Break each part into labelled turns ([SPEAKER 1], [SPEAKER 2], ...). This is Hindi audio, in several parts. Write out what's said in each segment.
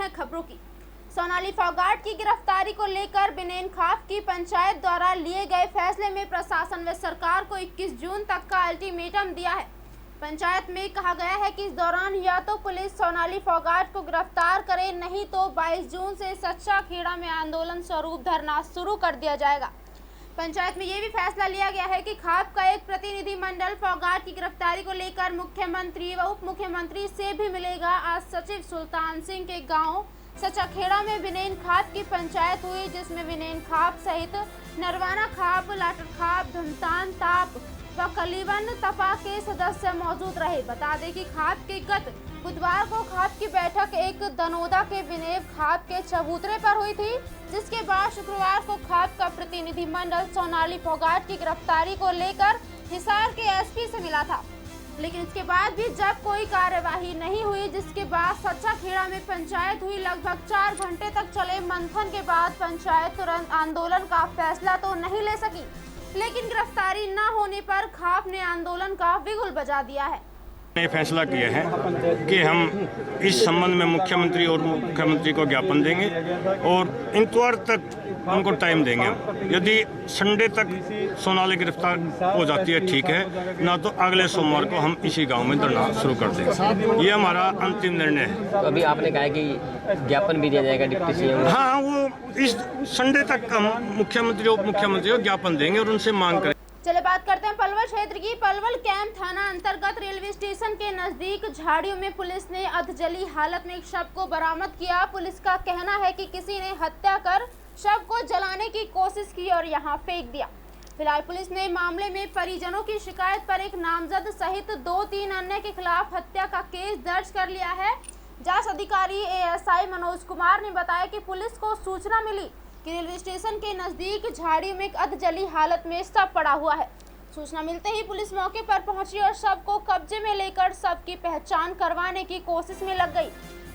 [SPEAKER 1] है खबरों की। सोनाली फोगाट की गिरफ्तारी को लेकर बिनेन खाप की पंचायत द्वारा लिए गए फैसले में प्रशासन व सरकार को 21 जून तक का अल्टीमेटम दिया है। पंचायत में कहा गया है कि इस दौरान या तो पुलिस सोनाली फोगाट को गिरफ्तार करे, नहीं तो 22 जून से सच्चा खेड़ा में आंदोलन स्वरूप धरना शुरू कर दिया जाएगा। पंचायत में ये भी फैसला लिया गया है कि खाप का एक प्रतिनिधि मंडल फोगाट की गिरफ्तारी को लेकर मुख्यमंत्री व उप मुख्यमंत्री से भी मिलेगा। आज सचिव सुल्तान सिंह के गांव सच्चा खेड़ा में बिनेन खाप की पंचायत हुई, जिसमें बिनेन खाप सहित नरवाना खाप, लाटर खाप, धुमतान ताप व कलीवन तपा के सदस्य मौजूद रहे। बता दें कि खाप के गत बुधवार को खाप की बैठक एक दनोदा के बिनेव खाप के चबूतरे पर हुई थी, जिसके बाद शुक्रवार को खाप का प्रतिनिधि मंडल सोनाली फोगाट की गिरफ्तारी को लेकर हिसार के एसपी से मिला था, लेकिन इसके बाद भी जब कोई कार्यवाही नहीं हुई, जिसके बाद सच्चा खेड़ा में पंचायत हुई। लगभग 4 घंटे तक चले मंथन के बाद पंचायत तुरंत आंदोलन का फैसला तो नहीं ले सकी, लेकिन गिरफ्तारी न होने पर खाप ने आंदोलन का बिगुल बजा दिया है।
[SPEAKER 2] ने फैसला किया है कि हम इस संबंध में मुख्यमंत्री और मुख्यमंत्री को ज्ञापन देंगे और इतवार तक उनको टाइम देंगे। यदि संडे तक सोनाली गिरफ्तार हो जाती है ठीक है, ना तो अगले सोमवार को हम इसी गांव में धरना शुरू कर देंगे। ये हमारा अंतिम निर्णय है।
[SPEAKER 3] तो अभी आपने कहा कि ज्ञापन भी दिया जाएगा डिप्टी सीएम।
[SPEAKER 2] हाँ, वो इस संडे तक हम मुख्यमंत्री और उप मुख्यमंत्री को ज्ञापन देंगे और उनसे मांग करेंगे।
[SPEAKER 1] चले बात करते हैं पलवल क्षेत्र की। पलवल कैंप थाना अंतर्गत रेलवे स्टेशन के नजदीक झाड़ियों में पुलिस ने अधजली हालत में एक शव को बरामद किया। पुलिस का कहना है कि किसी ने हत्या कर शव को जलाने की कोशिश की और यहां फेंक दिया। फिलहाल पुलिस ने मामले में परिजनों की शिकायत पर एक नामजद सहित 2-3 अन्य के खिलाफ हत्या का केस दर्ज कर लिया है। जांच अधिकारी एएसआई मनोज कुमार ने बताया कि पुलिस को सूचना मिली कि रेलवे स्टेशन के नजदीक झाड़ियों में एक अधजली हालत में शव पड़ा हुआ है। सूचना मिलते ही पुलिस मौके पर पहुंची और शव को कब्जे में लेकर शव की पहचान करवाने की कोशिश में लग गई।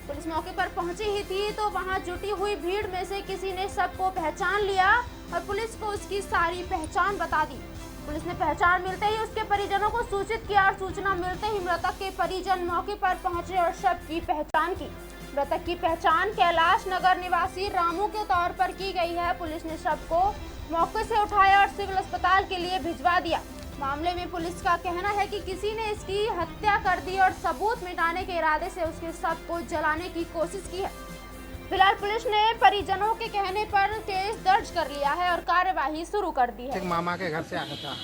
[SPEAKER 1] पुलिस मौके पर पहुंची ही थी तो वहां जुटी हुई भीड़ में से किसी ने शव को पहचान लिया और पुलिस को उसकी सारी पहचान बता दी। पुलिस ने पहचान मिलते ही उसके परिजनों को सूचित किया और सूचना मिलते ही मृतक के परिजन मौके पर पहुंचे और शव की पहचान की। मृतक की पहचान कैलाश नगर निवासी रामू के तौर पर की गई है। पुलिस ने शव को मौके से उठाया और सिविल अस्पताल के लिए भिजवा दिया। मामले में पुलिस का कहना है कि किसी ने इसकी हत्या कर दी और सबूत मिटाने के इरादे से उसके शव को जलाने की कोशिश की है। फिलहाल पुलिस ने परिजनों के कहने पर केस दर्ज कर लिया है और कार्यवाही शुरू कर दी है।
[SPEAKER 4] एक मामा के घर से आया था,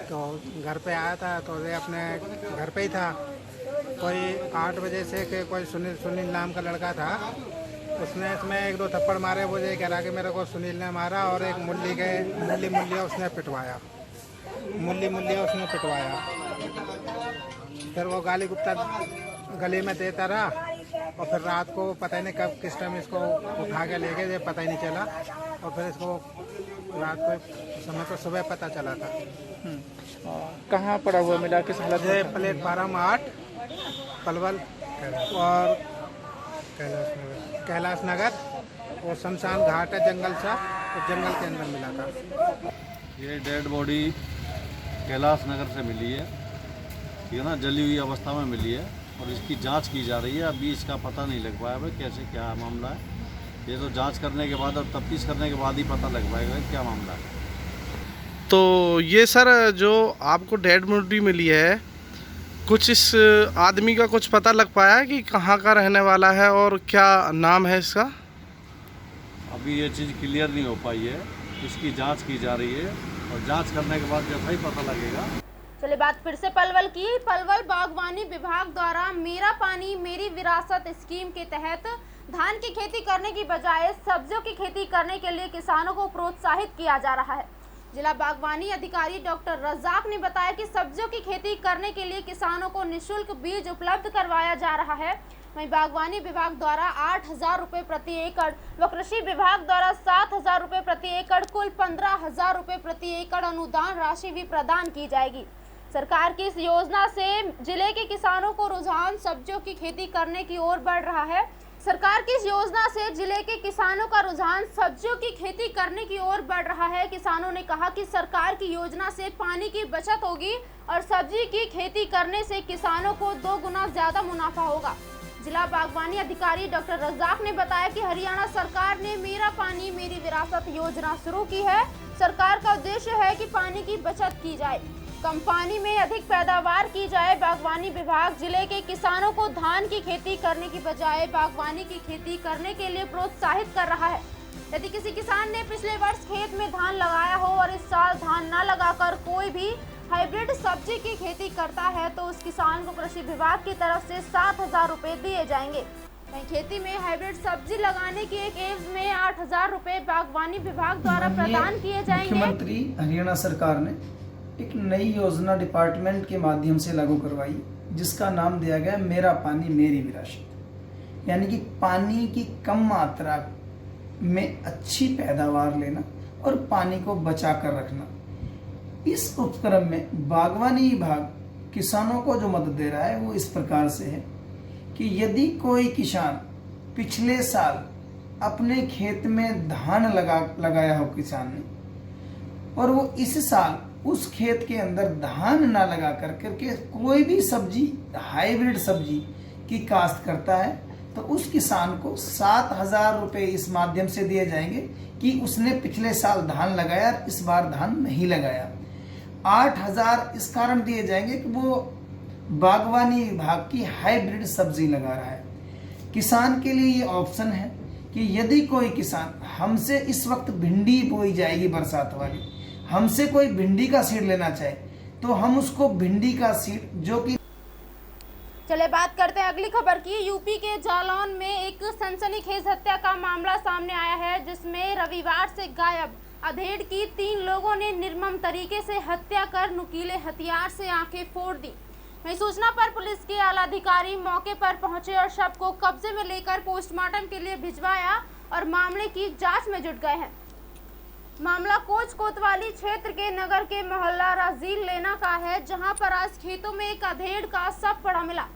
[SPEAKER 4] तो घर पे आया था तो ये अपने घर पे ही था। कोई 8 बजे से के कोई सुनील नाम का लड़का था, उसने इसमें 1-2 थप्पड़ मारे। वो ये कह रहा कि मेरे को सुनील ने मारा और एक मुल्ली उसने पिटवाया। फिर वो गाली गुप्ता गली में देता रहा और फिर रात को पता ही नहीं कब किस टाइम इसको उठा के ले गए, ये पता ही नहीं चला। और फिर इसको रात को समय पर सुबह पता चला था।
[SPEAKER 5] कहाँ पड़ा हुआ मिला, किस हालत में?
[SPEAKER 4] ये प्लेटफार्म 8 पलवल और कैलाश नगर और शमशान घाट है जंगल सा, तो जंगल के अंदर मिला था।
[SPEAKER 6] ये डेड बॉडी कैलाश नगर से मिली है, ये ना जली हुई अवस्था में मिली है और इसकी जांच की जा रही है। अभी इसका पता नहीं लग पाया भाई कैसे क्या मामला है। ये तो जांच करने के बाद और तफ्तीश करने के बाद ही पता लग पाएगा क्या मामला है।
[SPEAKER 5] तो ये सर जो आपको डेड बॉडी मिली है, कुछ इस आदमी का कुछ पता लग पाया है कि कहाँ का रहने वाला है और क्या नाम है इसका?
[SPEAKER 6] अभी ये चीज़ क्लियर नहीं हो पाई है, इसकी जांच की जा रही है और जांच करने के बाद जैसा ही पता लगेगा।
[SPEAKER 1] चलिए बात फिर से पलवल की। पलवल बागवानी विभाग द्वारा मेरा पानी मेरी विरासत स्कीम के तहत धान की खेती करने की बजाय सब्जियों की खेती करने के लिए किसानों को प्रोत्साहित किया जा रहा है। जिला बागवानी अधिकारी डॉक्टर रजाक ने बताया कि सब्जियों की खेती करने के लिए किसानों को निःशुल्क बीज उपलब्ध करवाया जा रहा है। वहीं बागवानी विभाग द्वारा 8,000 रुपये प्रति एकड़ व कृषि विभाग द्वारा 7,000 रुपये प्रति एकड़, कुल 15,000 रुपये प्रति एकड़ अनुदान राशि भी प्रदान की जाएगी। सरकार की इस योजना से जिले के किसानों को रुझान सब्जियों की खेती करने की ओर बढ़ रहा है। सरकार की इस योजना से जिले के किसानों का रुझान सब्जियों की खेती करने की ओर बढ़ रहा है। किसानों ने कहा कि सरकार की योजना से पानी की बचत होगी और सब्जी की खेती करने से किसानों को 2 गुना ज्यादा मुनाफा होगा। जिला बागवानी अधिकारी डॉक्टर रज़ाक ने बताया कि हरियाणा सरकार ने मेरा पानी मेरी विरासत योजना शुरू की है। सरकार का उद्देश्य है कि पानी की बचत की जाए, कम पानी में अधिक पैदावार की जाए। बागवानी विभाग जिले के किसानों को धान की खेती करने की बजाय बागवानी की खेती करने के लिए प्रोत्साहित कर रहा है। यदि किसी किसान ने पिछले वर्ष खेत में धान लगाया हो और इस साल धान न लगाकर कोई भी हाइब्रिड सब्जी की खेती करता है तो उस किसान को कृषि विभाग की तरफ से 7,000 रुपए दिए जाएंगे। वहीं खेती में हाइब्रिड सब्जी लगाने की एक एवज में 8,000 रुपए बागवानी विभाग द्वारा प्रदान किए जाएंगे।
[SPEAKER 7] मुख्यमंत्री हरियाणा सरकार ने एक नई योजना डिपार्टमेंट के माध्यम से लागू करवाई, जिसका नाम दिया गया मेरा पानी मेरी विरासत। यानी कि पानी की कम मात्रा में अच्छी पैदावार लेना और पानी को बचा कर रखना। इस उपक्रम में बागवानी विभाग किसानों को जो मदद दे रहा है वो इस प्रकार से है कि यदि कोई किसान पिछले साल अपने खेत में धान लगाया हो किसान ने, और वो इस साल उस खेत के अंदर धान ना लगा करके कोई भी सब्जी हाइब्रिड सब्जी की काश्त करता है, तो उस किसान को 7,000 रुपये इस माध्यम से दिए जाएंगे कि उसने पिछले साल धान लगाया, इस बार धान नहीं लगाया। 8,000 इस कारण दिए जाएंगे कि वो बागवानी विभाग की हाइब्रिड सब्जी लगा रहा है। किसान के लिए ये ऑप्शन है कि यदि कोई किसान हमसे इस वक्त भिंडी बोई जाएगी बरसात वाली, हमसे कोई भिंडी का सीड लेना चाहे तो हम उसको भिंडी का सीड जो कि
[SPEAKER 1] चले बात करते हैं अगली खबर की। यूपी के जालौन में एक सनसनीखेज हत्या का मामला सामने आया है, जिसमें रविवार से गायब अधेड़ की 3 लोगों ने निर्मम तरीके से हत्या कर नुकीले हथियार से आंखें फोड़ दी। वहीं सूचना पर पुलिस के आला अधिकारी मौके पर पहुंचे और शव को कब्जे में लेकर पोस्टमार्टम के लिए भिजवाया और मामले की जांच में जुट गए हैं। मामला कोच कोतवाली क्षेत्र के नगर के मोहल्ला राजील लेना का है, जहां पर आज खेतों में एक अधेड़ का शव पड़ा मिला,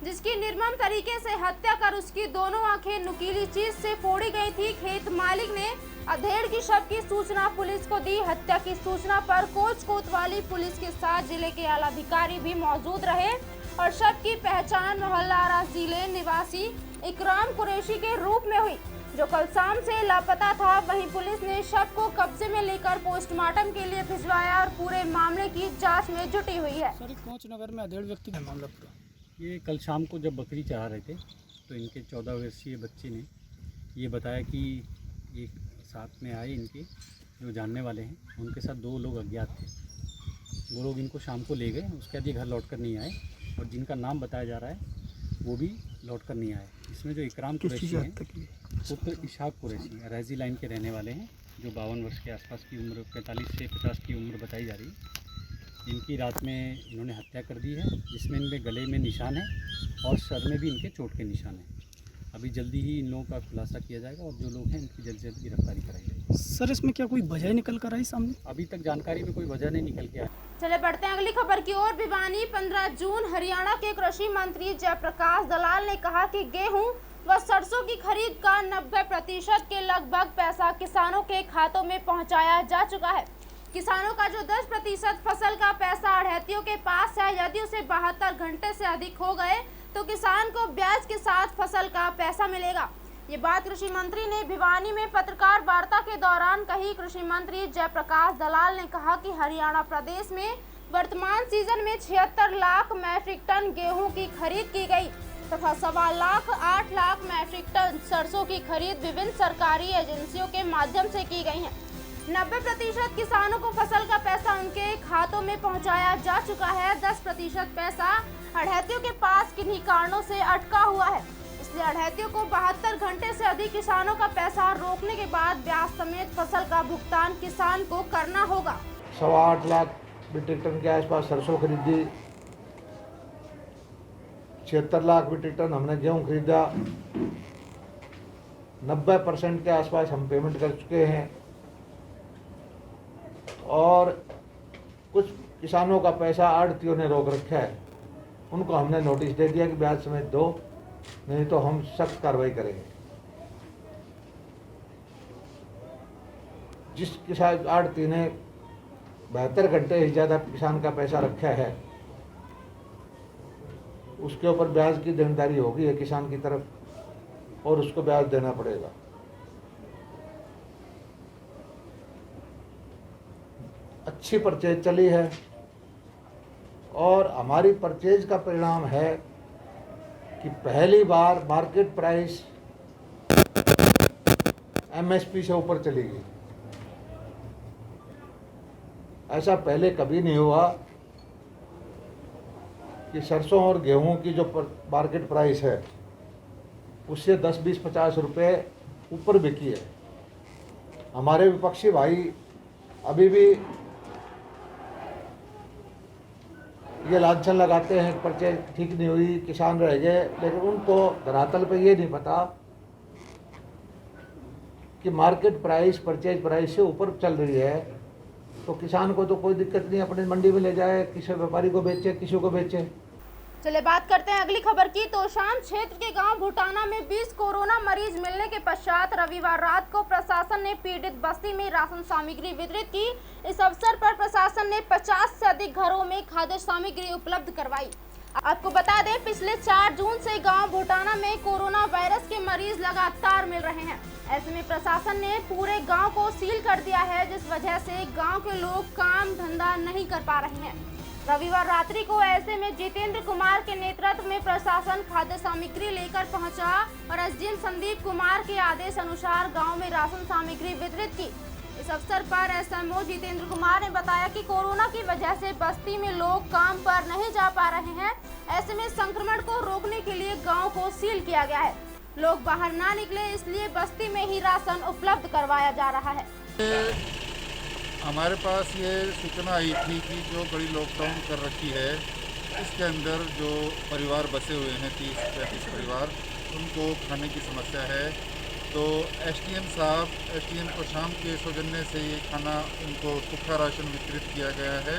[SPEAKER 1] जिसकी निर्मम तरीके से हत्या कर उसकी दोनों आंखें नुकीली चीज से फोड़ी गई थी। खेत मालिक ने अधेड़ की शव की सूचना पुलिस को दी। हत्या की सूचना पर कोच कोतवाली पुलिस के साथ जिले के आला अधिकारी भी मौजूद रहे और शव की पहचान मोहल्ला राजीले निवासी इकराम कुरैशी के रूप में हुई, जो कल शाम से लापता था। वहीं पुलिस ने शव को कब्जे में लेकर पोस्टमार्टम के लिए भिजवाया और पूरे मामले की जांच में जुटी हुई है।
[SPEAKER 8] कोच नगर में अधेड़ व्यक्ति का मामला पूरा।
[SPEAKER 9] ये कल शाम को जब बकरी चढ़ा रहे थे तो इनके 14 वर्षीय बच्चे ने ये बताया कि एक साथ में आए इनके जो जानने वाले हैं, उनके साथ 2 लोग अज्ञात थे। वो लोग इनको शाम को ले गए, उसके बाद ये घर लौट कर नहीं आए और जिनका नाम बताया जा रहा है वो भी लौट कर नहीं आए। इसमें जो इकराम कुरैशी हैं पुत्र इशाक कुरैशी रैजी लाइन के रहने वाले हैं, जो 52 वर्ष के आसपास की उम्र, 45 से 50 की उम्र बताई जा रही है। इनकी रात में इन्होंने हत्या कर दी है, जिसमें इनके गले में निशान है और सर में भी इनके चोट के निशान हैं। अभी जल्दी ही इन लोगों का खुलासा किया जाएगा और जो लोग हैं इनकी जल्द से जल्द गिरफ्तारी कराई जाएगी।
[SPEAKER 8] सर, इसमें क्या कोई वजह निकल कर आई सामने?
[SPEAKER 9] अभी तक जानकारी में कोई वजह नहीं निकल के आई।
[SPEAKER 1] चले बढ़ते हैं अगली खबर की ओर। भिवानी 15 जून हरियाणा के कृषि मंत्री जयप्रकाश दलाल ने कहा कि गेहूं व सरसों की खरीद का 90% के लगभग पैसा किसानों के खातों में पहुंचाया जा चुका है। किसानों का जो 10% फसल का पैसा अढ़ैतियों के पास है, यदि उसे 72 घंटे से अधिक हो गए तो किसान को ब्याज के साथ फसल का पैसा मिलेगा। ये बात कृषि मंत्री ने भिवानी में पत्रकार वार्ता के दौरान कही। कृषि मंत्री जयप्रकाश दलाल ने कहा कि हरियाणा प्रदेश में वर्तमान सीजन में 76 लाख मैट्रिक टन गेहूं की खरीद की गई तथा 8 लाख मैट्रिक टन सरसों की खरीद विभिन्न सरकारी एजेंसियों के माध्यम से की गई है। 90% किसानों को फसल का पैसा उनके खातों में पहुंचाया जा चुका है। 10% पैसा अढ़ैतियों के पास किन्हीं कारणों से अटका हुआ है, इसलिए अढ़ैतियों को 72 घंटे से अधिक किसानों का पैसा रोकने के बाद ब्याज समेत फसल का भुगतान किसान को करना होगा।
[SPEAKER 10] 8.25 लाख मीट्रिक टन के आसपास सरसों खरीदी, 76 लाख मीट्रिक टन हमने गेहूँ खरीदा, 90% के आसपास हम पेमेंट कर चुके हैं और कुछ किसानों का पैसा आढ़तियों ने रोक रखा है। उनको हमने नोटिस दे दिया कि ब्याज समेत दो, नहीं तो हम सख्त कार्रवाई करेंगे। जिस किसान आढ़ती ने 72 घंटे से ज़्यादा किसान का पैसा रखा है, उसके ऊपर ब्याज की देनदारी होगी है किसान की तरफ और उसको ब्याज देना पड़ेगा। अच्छी परचेज चली है और हमारी परचेज का परिणाम है कि पहली बार मार्केट प्राइस एमएसपी से ऊपर चली गई। ऐसा पहले कभी नहीं हुआ कि सरसों और गेहूं की जो मार्केट प्राइस है उससे 10, 20, 50 रुपए ऊपर बिकी है। हमारे विपक्षी भाई अभी भी ये लांछन लगाते हैं परचेज ठीक नहीं हुई, किसान रह गए, लेकिन उनको धरातल पे ये नहीं पता कि मार्केट प्राइस परचेज प्राइस से ऊपर चल रही है तो किसान को तो कोई दिक्कत नहीं, अपनी मंडी में ले जाए, किसी व्यापारी को बेचे, किसी को बेचे।
[SPEAKER 1] चलिए बात करते हैं अगली खबर की। तोशाम क्षेत्र के गांव भुटाना में 20 कोरोना मरीज मिलने के पश्चात रविवार रात को प्रशासन ने पीड़ित बस्ती में राशन सामग्री वितरित की। इस अवसर पर प्रशासन ने 50 से अधिक घरों में खाद्य सामग्री उपलब्ध करवाई। आपको बता दें, पिछले 4 जून से गांव भुटाना में कोरोना वायरस के मरीज लगातार मिल रहे हैं। ऐसे में प्रशासन ने पूरे गांव को सील कर दिया है, जिस वजह से गांव के लोग काम धंधा नहीं कर पा रहे हैं। रविवार रात्रि को ऐसे में जितेंद्र कुमार के नेतृत्व में प्रशासन खाद्य सामग्री लेकर पहुंचा और एसडीएम संदीप कुमार के आदेश अनुसार गांव में राशन सामग्री वितरित की। इस अवसर पर एसएमओ जितेंद्र कुमार ने बताया कि कोरोना की वजह से बस्ती में लोग काम पर नहीं जा पा रहे हैं। ऐसे में संक्रमण को रोकने के लिए गाँव को सील किया गया है। लोग बाहर ना निकले, इसलिए बस्ती में ही राशन उपलब्ध करवाया जा रहा है।
[SPEAKER 11] हमारे पास ये सूचना आई थी कि जो बड़ी लॉकडाउन कर रखी है इसके अंदर जो परिवार बसे हुए हैं 30-35 परिवार, उनको खाने की समस्या है। तो एसडीएम को शाम के सौजन्य से ये खाना उनको सूखा राशन वितरित किया गया है,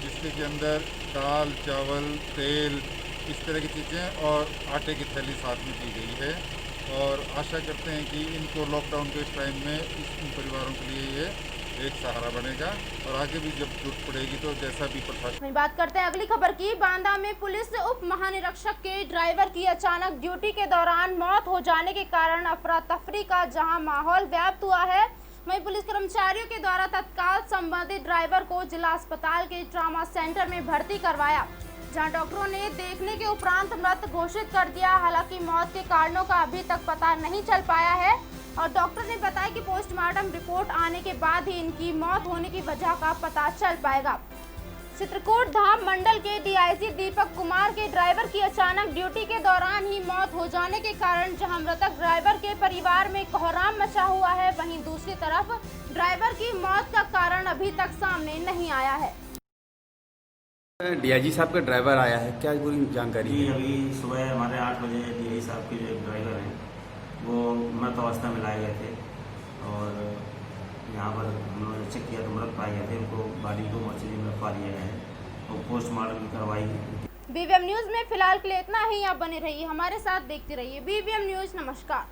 [SPEAKER 11] जिसके के अंदर दाल, चावल, तेल, इस तरह की चीज़ें और आटे की थैली साथ में दी गई है। और आशा करते हैं कि इनको लॉकडाउन के इस टाइम में इन परिवारों के लिए ये एक सहारा बनेगा और आगे भी जब जरूरत पड़ेगी तो जैसा भी प्रशासन।
[SPEAKER 1] बात करते हैं अगली खबर की। बांदा में पुलिस उप महानिरीक्षक के ड्राइवर की अचानक ड्यूटी के दौरान मौत हो जाने के कारण अफरा तफरी का जहां माहौल व्याप्त हुआ है, वहीं पुलिस कर्मचारियों के द्वारा तत्काल संबंधित ड्राइवर को जिला अस्पताल के ट्रॉमा सेंटर में भर्ती करवाया, जहां डॉक्टरों ने देखने के उपरांत मृत घोषित कर दिया। हालांकि मौत के कारणों का अभी तक पता नहीं चल पाया है और डॉक्टर ने बताया कि पोस्टमार्टम रिपोर्ट आने के बाद ही इनकी मौत होने की वजह का पता चल पाएगा। चित्रकूट धाम मंडल के डीआईजी दीपक कुमार के ड्राइवर की अचानक ड्यूटी के दौरान ही मौत हो जाने के कारण जहां मृतक ड्राइवर के परिवार में कोहराम मचा हुआ है, वहीं दूसरी तरफ ड्राइवर की मौत का कारण अभी तक सामने नहीं आया है।
[SPEAKER 12] डीआईजी साहब का ड्राइवर आया है, क्या पूरी जानकारी?
[SPEAKER 13] जी, अभी सुबह हमारे 8 बजे डीआईजी साहब के जो ड्राइवर हैं वो मृत अवस्था में लाए गए थे और यहाँ पर हम लोगों ने चेक किया तो मृत पाए गए थे। उनको बॉडी को मछली में रखवा दिया गया है और पोस्टमार्टम करवाई गई।
[SPEAKER 1] बीवीएम न्यूज में फिलहाल के लिए इतना ही। आप बने रहिए हमारे साथ, देखते रहिए बीवीएम न्यूज। नमस्कार।